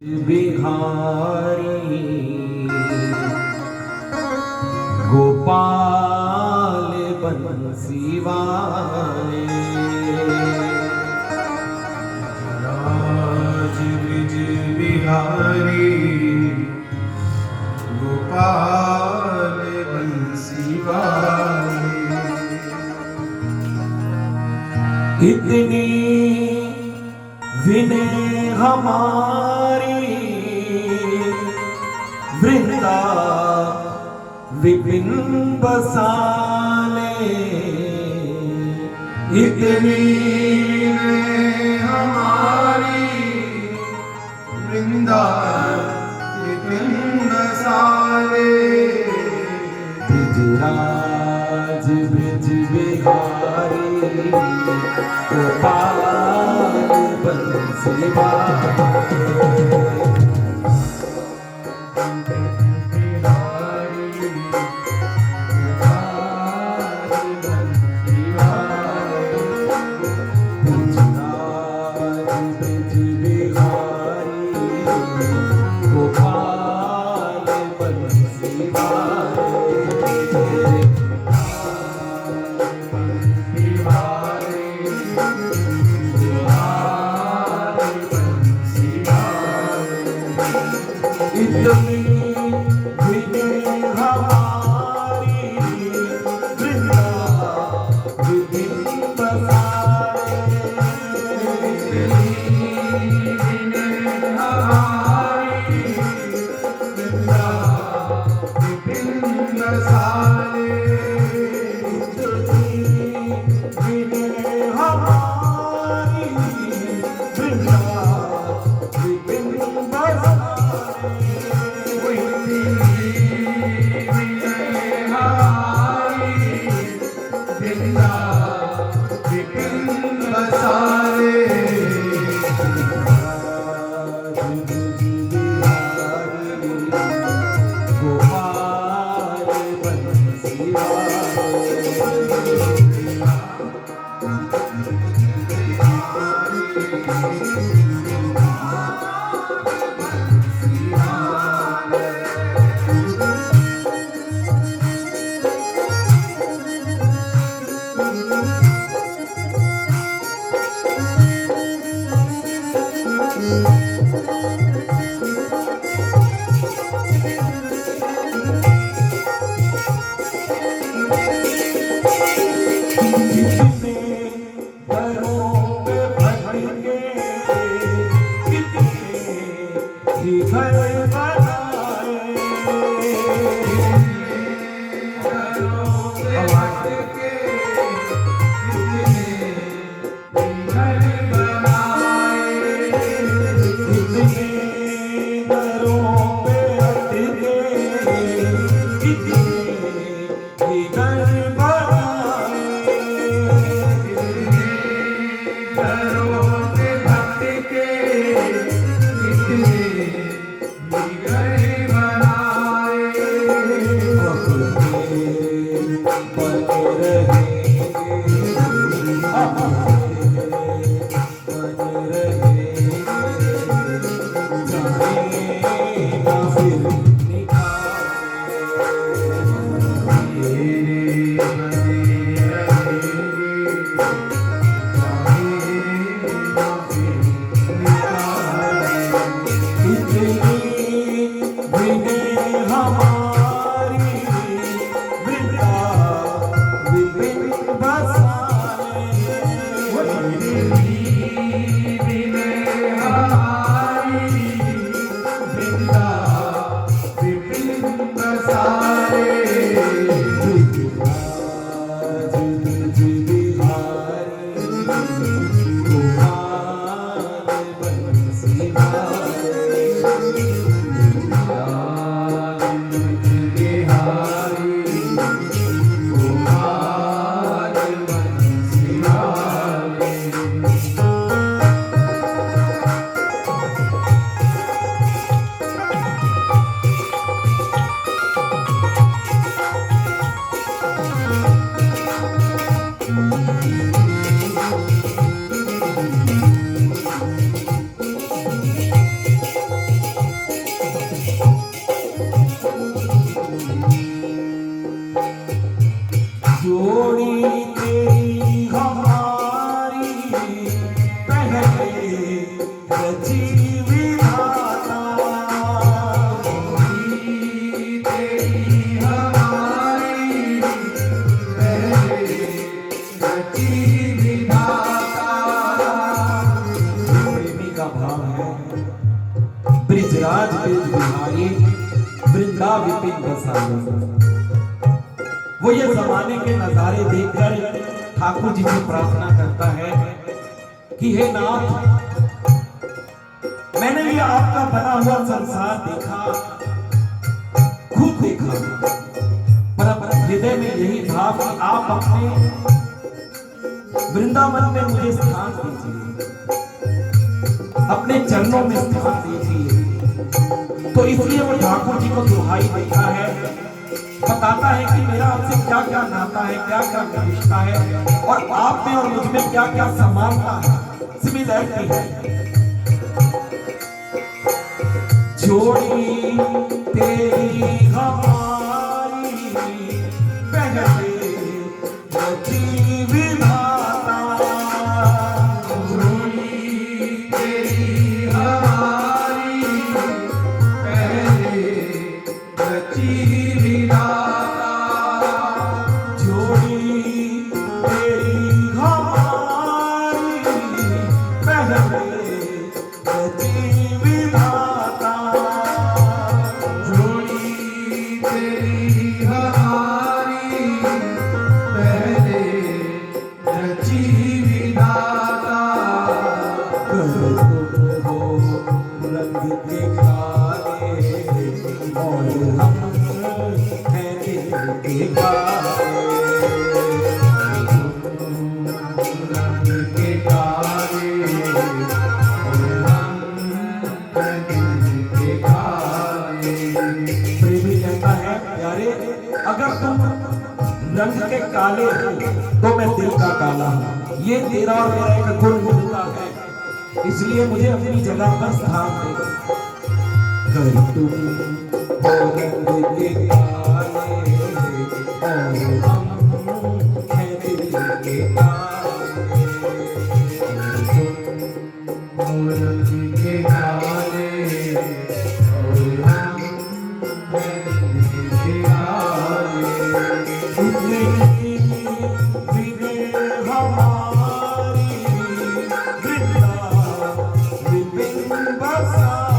बिहारी गोपाल बंसी वाले राज ब्रिज बिहारी गोपाल बंसी वाले। इतनी विनय हमारी वृंदा विपिन बसाले। इतनी हमारी वृंदा विपिन बसाले। ब्रिजराज ब्रिज बिहारी गोपाल बंसी वाले। इतनी विनय हमारी वृंदा विपिन बसाले। हमारी वृंदा विपिन बसाले। विनय हमारी वृंदा विपिन बसाले। गए ब्रिज बिहारी वृंदा विपिन बसाए। वो ये जमाने के नजारे देखकर ठाकुर जी से प्रार्थना करता है कि हे नाथ, मैंने ये आपका बना हुआ संसार देखा, खूब देखा, पर अब हृदय में यही था कि आप अपने वृंदावन में मुझे स्थान दीजिए, अपने चरणों में स्थान दीजिए। तो इसलिए वो ठाकुर जी को दुहाई देता है, बताता है कि मेरा आपसे क्या क्या नाता है, क्या क्या रिश्ता है, और आप में और मुझ में क्या क्या समानता है, सिमिलरिटी है। जोड़ी तेरी हमारी पहले रची विधाता, जोड़ी तेरी हमारी पहले रची विधाता, जोड़ी तेरी हमारी पहले रची विधाता, जोड़ी तेरी हमारी पहले रची विधाता, रंग के काले और हम हैं दिल के काले, रंग के काले और हम दिल के काले। प्रेमी कहता है प्यारे, अगर तुम रंग के काले हो तो मैं दिल का काला हूँ। ये तेरा और मेरा एक गुण मिलता है, इसलिए मुझे अपनी जगह पर स्थान दे। कर तुम हो रंग के काले और हम हैं दिल के काले, रंग के काले और हम दिल के काले। उतनी विदे हमारी वृंदा विपिन बसाए,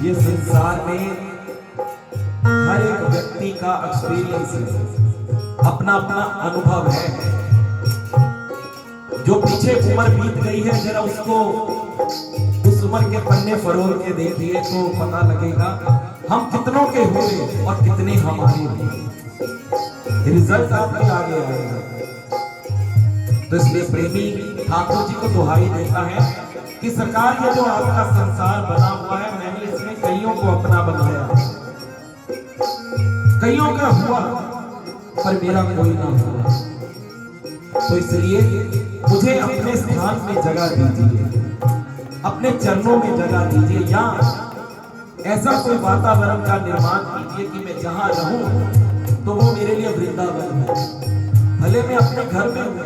ये संसार में हर एक व्यक्ति का एक्सपीरियंस है, अपना अपना अनुभव है। जो पीछे उम्र बीत गई है, जरा उसको उस उम्र के पन्ने फरोल के देखिए तो पता लगेगा हम कितनों के हुए और कितने हमारे हुए। रिजल्ट आपके आगे आएगा। तो इसलिए प्रेमी ठाकुर जी को दुहाई देता है कि सरकार ये जो आपका संसार बना हुआ है, मैंने इसमें कईयों को अपना बनाया, कईयों का हुआ पर मेरा कोई ना हुआ। तो इसलिए मुझे अपने स्थान में जगह दीजिए, अपने चरणों में जगह दीजिए, या ऐसा कोई वातावरण का निर्माण कीजिए कि मैं जहां रहूं तो वो मेरे लिए वृंदावन है। भले मैं अपने घर में हूं,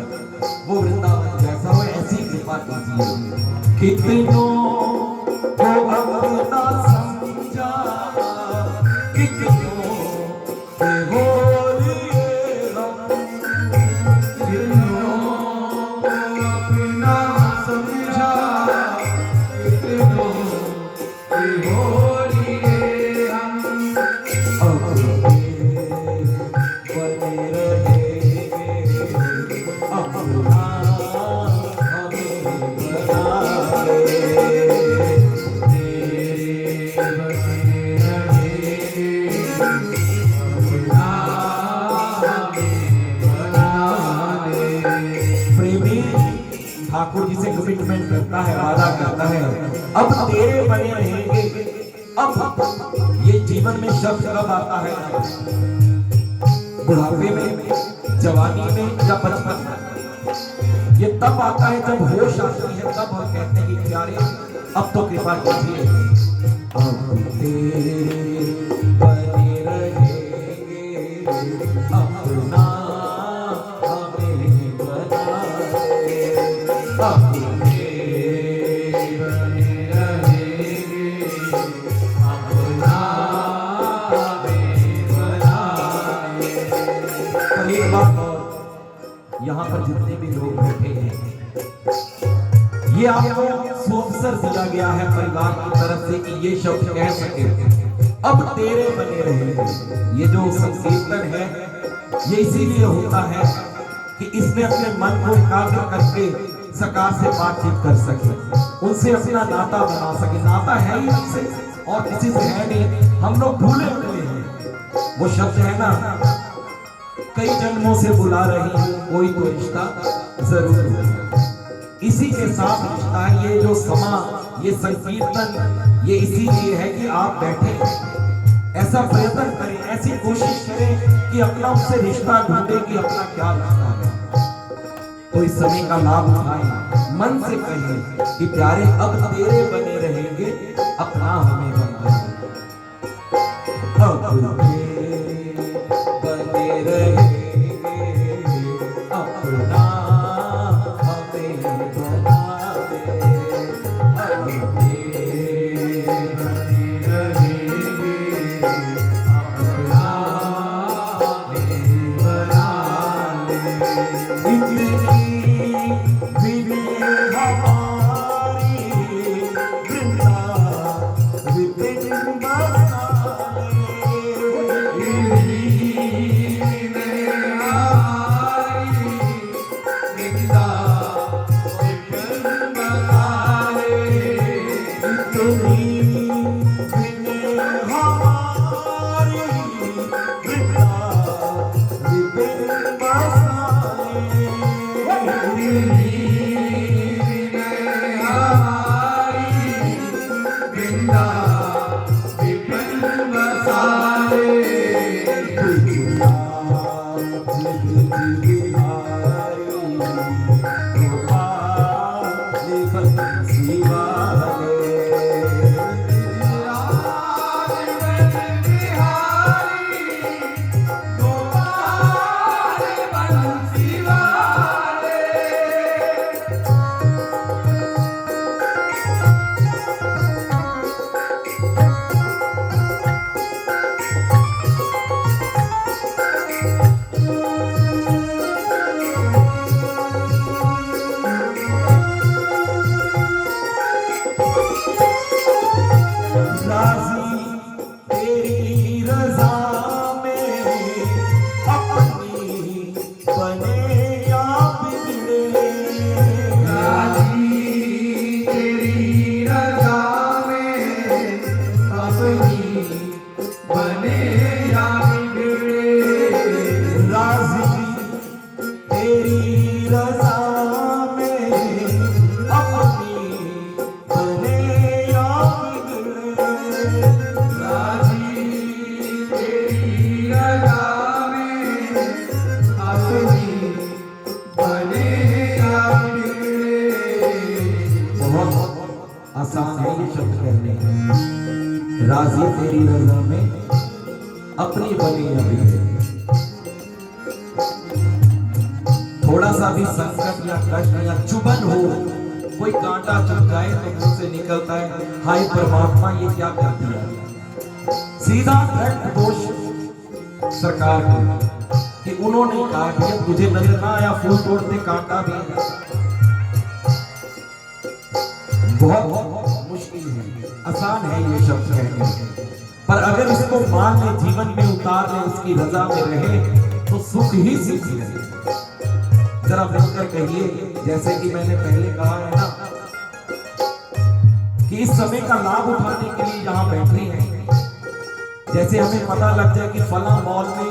वो वृंदावन जैसा हो, ऐसी कृपा कीजिए। कितनों को अपना समझा, कितनों के हो लिए हम, कितनों को अपना समझा, कितनों के हो लिए हम, बने रहेंगे अपना हमें बना ले। बने रहेंगे अपना हमें बना ले। प्रेमी ठाकुर जी से कमिटमेंट करता है, वादा करता है, अब तेरे बने रहेंगे। अब ये जीवन में शब्द कब आता है? बुढ़ापे में, जवानी में या बचपन में? ये तब आता है जब होश आती है, तब हम कहते हैं कि प्यारे अब तो कृपा कीजिए। अब तेरे बने रहेंगे अपना हमें बना ले। अब बने रहेंगे अपना हमें बना ले। कल एक बात और, यहाँ पर जितने भी लोग बैठे हैं, ये आपको स्पॉन्सर दिया गया है परिवार की तरफ से कि ये शब्द कह सके, अब तेरे बने रहेंगे। ये जो संकीर्तन है, ये इसीलिए होता है कि इसमें अपने मन को एकाग्र करके सरकार से बातचीत कर सके, उनसे अपना नाता बना सके। नाता है ही हमसे और किसी से है नहीं, हम लोग भूले हुए हैं। वो शब्द है ना, कई जन्मों से बुला रही हूं, कोई तो रिश्ता जरूर होगा। इसी के साथ रिश्ता है। ये जो समा, ये संकीर्तन, ये इसीलिए है कि आप बैठे ऐसा प्रयत्न करें, ऐसी कोशिश करें कि अपना उससे रिश्ता ढूंढे कि अपना क्या रिश्ता है। तो इस समय का लाभ उठाएं, मन से कहें कि प्यारे अब तेरे बने रहेंगे अपना हमें बना ले। अब तेरे बने रहेंगे अपना हमें बना ले। अब बने रहेंगे अपना हमें बना ले। इतनी विधि हमारी वृंदा विपिन बना आसान है ये शब्द कहने। राजी तेरी रजा में अपनी बनी अभी है। थोड़ा सा भी संकट या कष्ट या चुभन हो, कोई कांटा चुभ जाए तो मुंह से निकलता है, हाय परमात्मा ये क्या कर दिया। सीधा डायरेक्ट दोष सरकार को कि उन्होंने कहा कि तुझे नजर ना आया फूल तोड़ते कांटा भी है। बहुत मुश्किल है, आसान है ये शब्द कहने, पर अगर इसको मान ले, जीवन में उतार ले, उसकी रजा में रहे तो सुख ही सुख है। जरा मिलकर कहिए, जैसे कि मैंने पहले कहा है ना कि इस समय का लाभ उठाने के लिए यहाँ बैठे हैं। जैसे हमें पता लग जाए कि फला मॉल में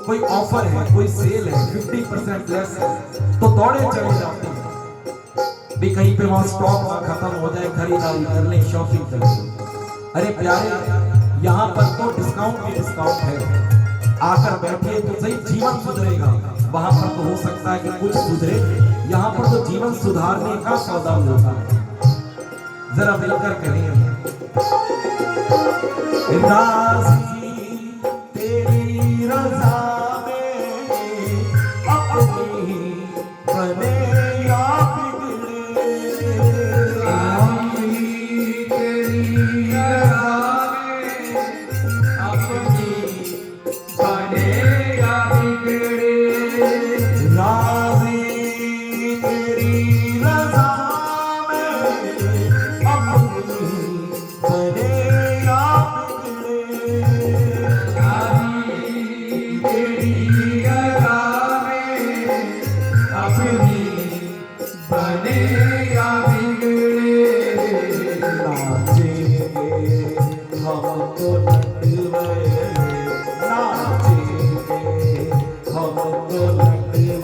कोई ऑफर है, कोई सेल है, 50% लेस है, तो दौड़े चले जाते हैं भी कहीं पे वहां स्टॉक ना खत्म हो जाए, खरीदारी कर ले, शॉपिंग कर ले। अरे प्यारे, यहाँ पर तो डिस्काउंट ही डिस्काउंट है, आकर बैठिए तो सही, जीवन सुधरेगा। वहां पर तो हो सकता है कि कुछ सुधरे, यहाँ पर तो जीवन सुधारने का सौदा होता है। जरा मिलकर करें, राज़ी तेरी रज़ा में अपनी बने या बिगड़े, राज़ी तेरी रज़ा में अपनी बने या बिगड़े, राज़ी तेरी रज़ा में अपनी बने या बिगड़े, राज़ी तेरी रज़ा में अपनी बने या बिगड़े, नाचेंगे हम तो नटवे, नाचेंगे हम तो नटवे,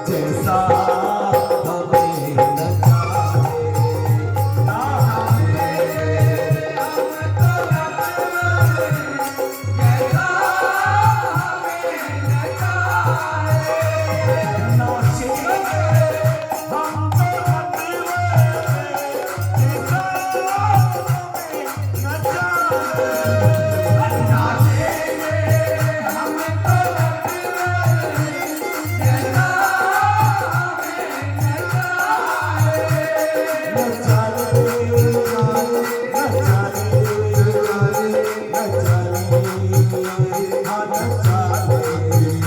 जैसा हमें नचाए, नाचेंगे हम तो नटवे, जैसा हमें नचाए।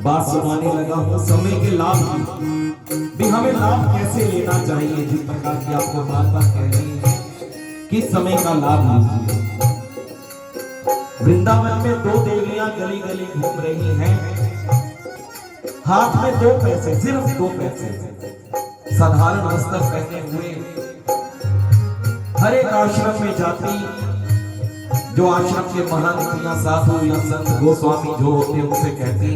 बात सुनाने लगा हूं समय के लाभ भी हमें लाभ कैसे लेना चाहिए। जिस प्रकार की आपको बार बार कह रही है कि समय का लाभ लीजिए। वृंदावन में दो देवियां गली गली घूम रही हैं, हाथ में 2 पैसे, सिर्फ 2 पैसे, साधारण वस्त्र पहने हुए हर एक आश्रम में जाती, जो आश्रम के महंत या साधु या संत गोस्वामी जो होते हैं उनसे कहती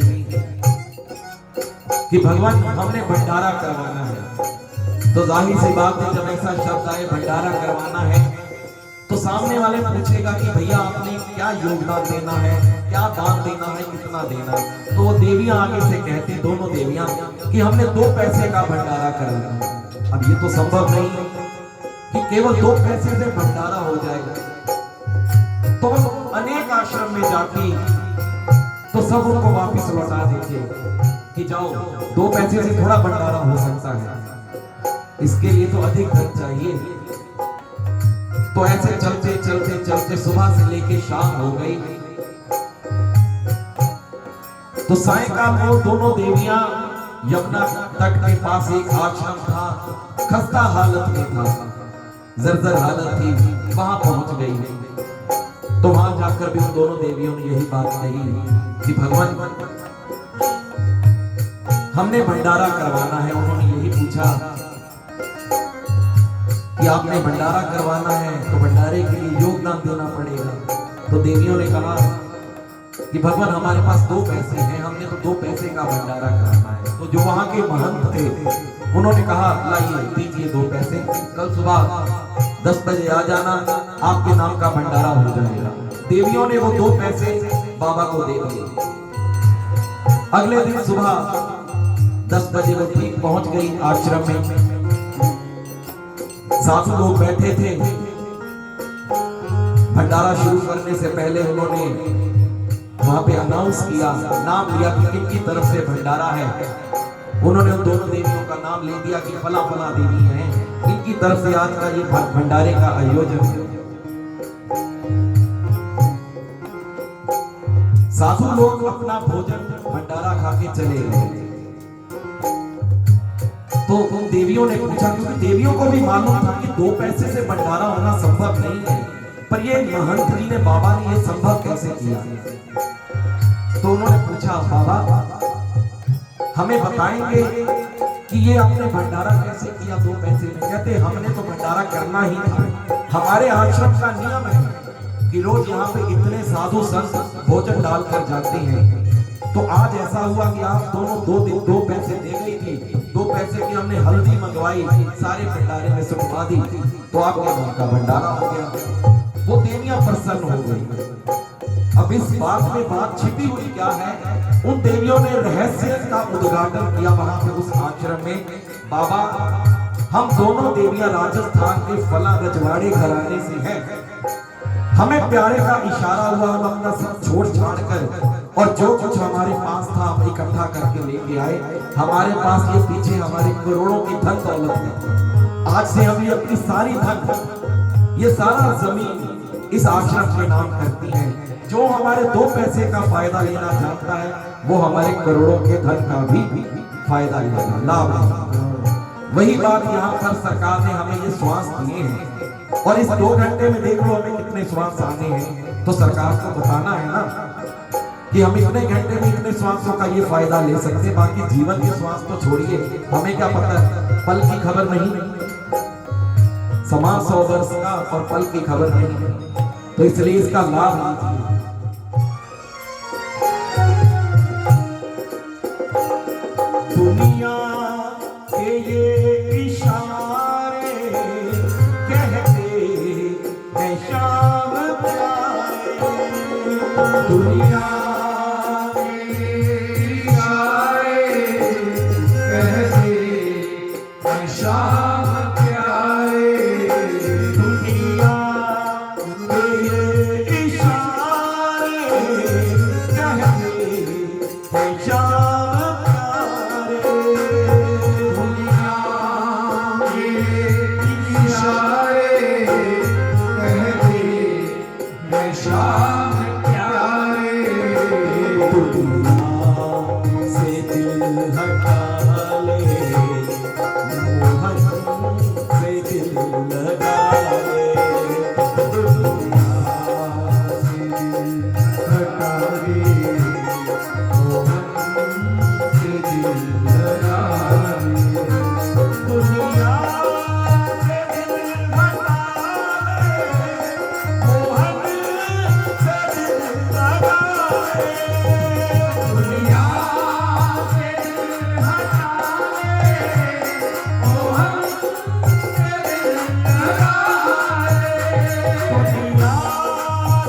कि भगवान हमने भंडारा करवाना है। तो जाहिर सी बात है, जब ऐसा शब्द आए भंडारा करवाना है तो सामने वाले पूछेगा कि भैया आपने क्या योगदान देना है, क्या दान देना है, कितना देना है। तो वो देवियां आगे से कहती, दोनों देवियां, कि हमने 2 पैसे का भंडारा करना है। अब ये तो संभव नहीं है कि केवल 2 पैसे से भंडारा हो जाएगा। तो अनेक आश्रम में जाती तो सब उनको वापिस लौटा देते कि जाओ 2 पैसे से थोड़ा भंडारा हो सकता है, इसके लिए तो अधिक धन चाहिए। तो ऐसे चलते चलते चलते सुबह से लेके शाम हो गई। तो सायंकाल को दोनों देवियां यमुना तट के पास एक आश्रम था, खस्ता हालत में था, जर्जर हालत थी, वहां पहुंच गई। तो वहां जाकर भी उन दोनों देवियों ने यही बात कही कि भगवान हमने भंडारा करवाना है। उन्होंने यही पूछा कि आपने भंडारा करवाना है तो भंडारे के लिए योगदान देना पड़ेगा। तो देवियों ने कहा कि भगवान हमारे पास 2 पैसे हैं, हमने तो 2 पैसे का भंडारा कराना है। तो जो वहां के महंत थे उन्होंने कहा लाइए दीजिए 2 पैसे, कल सुबह 10 बजे आ जाना, आपके नाम का भंडारा हो जाएगा। देवियों ने वो 2 पैसे बाबा को दे दिए। अगले दिन सुबह 10 बजे वो ठीक पहुंच गई आश्रम में। साधु लोग बैठे थे। भंडारा शुरू करने से पहले उन्होंने वहां पे अनाउंस किया, नाम लिया कि किनकी तरफ से भंडारा है। उन्होंने उन दोनों देवियों का नाम ले दिया कि फला फला देवी हैं, इनकी तरफ से आज का ये भंडारे का आयोजन है। साधु लोग अपना भोजन भंडारा खा के चले गए। तो उन देवियों ने पूछा, क्योंकि देवियों को भी मालूम था कि 2 पैसे से भंडारा होना संभव नहीं है, पर ये महंत जी ने, बाबा ने ये संभव कैसे किया। तो उन्होंने पूछा, बाबा हमें बताएंगे कि ये आपने भंडारा कैसे किया 2 पैसे में। कहते हमने तो भंडारा करना ही था, हमारे आश्रम का नियम है कि रोज यहाँ पे इतने साधु संत भोजन डालकर जाते हैं। तो आज ऐसा हुआ कि आप दोनों 2 पैसे दे गई थी, 2 पैसे की हमने हल्दी मंगवाई, सारे भंडारे में सुखवा दी, तो आपके घर का भंडारा हो गया। वो देवियां प्रसन्न हो गई। अब इस बात में बात छिपी हुई क्या है, उन देवियों ने रहस्य का उद्घाटन किया वहां पे उस आश्रम में। बाबा हम दोनों देवियां राजस्थान के फला रजवाड़े घराने से हैं, हमें प्यारे का इशारा हुआ, हम अपना सब छोड़ छाड़ कर और जो कुछ हमारे पास था हम इकट्ठा करके लेके आए। हमारे पास ये पीछे हमारे करोड़ों की धन दौलत है। आज से हम ये अपनी सारी धन, ये सारा जमीन इस आश्रम के नाम करती है। जो हमारे 2 पैसे का फायदा लेना चाहता है वो हमारे करोड़ों के धन का भी फायदा लेगा, लाभ है। वही बात यहाँ पर सरकार ने हमें ये श्वास दिए हैं, और इस 2 घंटे में देख लो हमें कितने श्वास आने हैं। तो सरकार को बताना है ना कि हम इतने घंटे में इतने श्वासों का ये फायदा ले सकते, बाकी जीवन के श्वास तो छोड़िए, हमें क्या पता है, पल की खबर नहीं, समान 100 वर्ष का और पल की खबर नहीं। तो इसलिए इसका लाभ लीजिए। दुनिया के ये इशारे कहते हैं शाम प्यारे, दुनिया शाम प्यारे, दुनिया के ये इशारे कहते हैं शाम प्यारे, दुनिया के इशारे कहते हैं शाम प्यारे। प्यारे मोहन से दिल लगाए दुनिया से दिल हटाए मोहन से दिल लगाए दुनिया से दिल हटाए मोहन से दिल लगाए दुनिया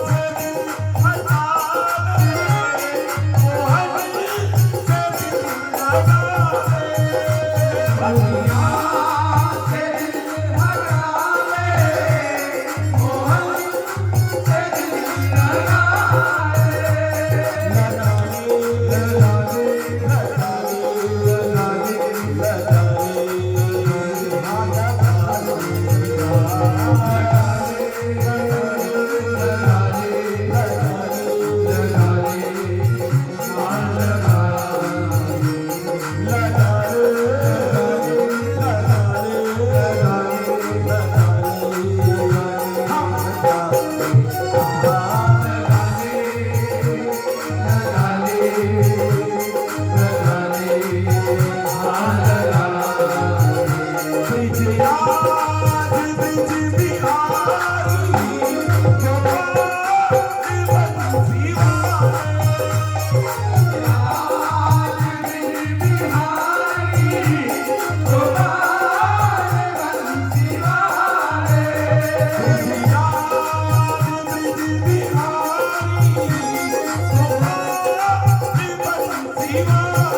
से दिल हटाए मोहन से दिल लगाए दुनिया से दिल हटाए मोहन से दिल Viva!